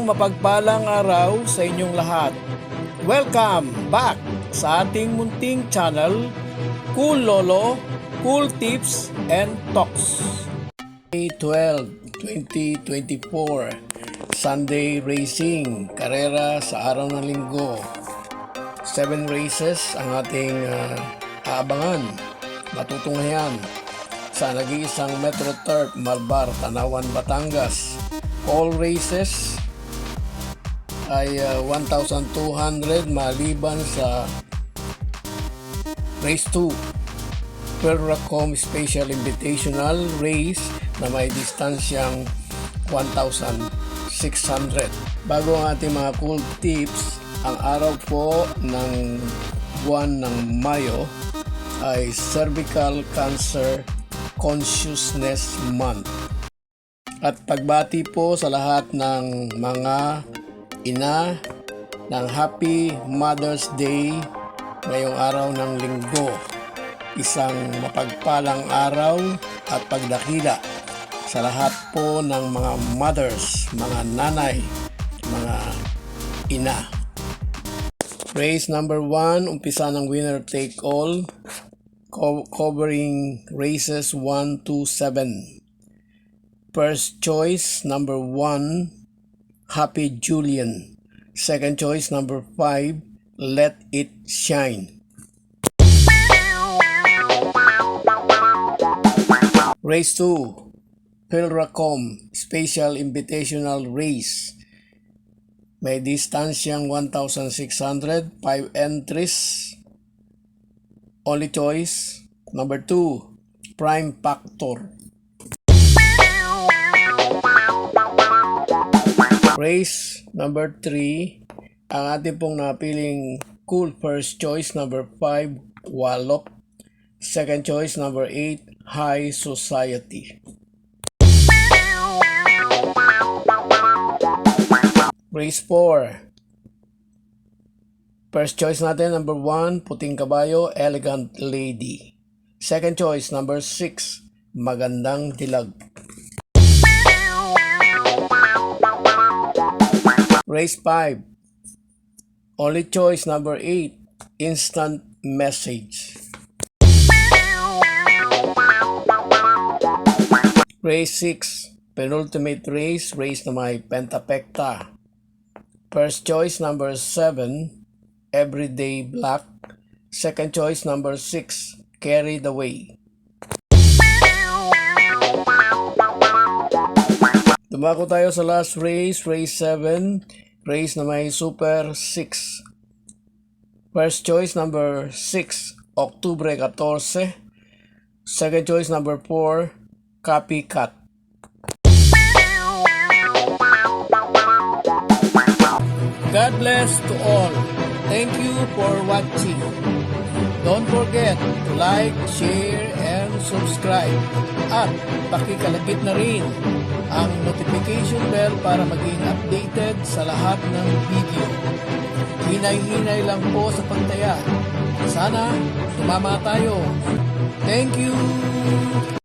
mapagpalang araw sa inyong lahat. Welcome back sa ating munting channel, Cool Lolo, Cool Tips and Talks. May 12, 2024, Sunday Racing, karera sa araw ng linggo. 7 races ang ating aabangan, matutunghayan sa nag-iisang Metro Turf, Malbar, Tanawan, Batangas. All races ay 1,200 maliban sa Race 2, Perracom Special Invitational Race na may distansyang 1,600. Bago ang ating mga cool tips, ang araw po ng buwan ng Mayo ay Cervical Cancer Consciousness Month. At pagbati po sa lahat ng mga ina ng Happy Mother's Day ngayong araw ng linggo. Isang mapagpalang araw at pagdakila sa lahat po ng mga mothers, mga nanay, mga ina. Race number 1, umpisa ng winner take all, covering races 1 to 7. First choice number 1, Happy Julian. Second choice number 5, Let It Shine. Race 2, Perracom Special Invitational Race. May distansyang 1,600, 5 entries. Only choice number 2, Prime Factor. Race number 3, ang ating pong napiling cool first choice number 5, Wallop. Second choice number 8, High Society. Race 4, first choice natin number 1, Puting Kabayo, Elegant Lady. Second choice number 6, Magandang Dilag. Race 5, only choice number 8, Instant Message. Race 6, penultimate race, race na may pentapekta. First choice number 7, Everyday Black. Second choice number 6, Carried Away. Dumako tayo sa last race, race 7, race na may Super 6. First choice number 6, Oktubre 14. Second choice number 4, Copycat. God bless to all. Thank you for watching. Don't forget to like, share, and subscribe. At pakikalagit na rin ang notification bell para maging updated sa lahat ng video. Hinay-hinay lang po sa pagtaya. Sana tumama tayo. Thank you!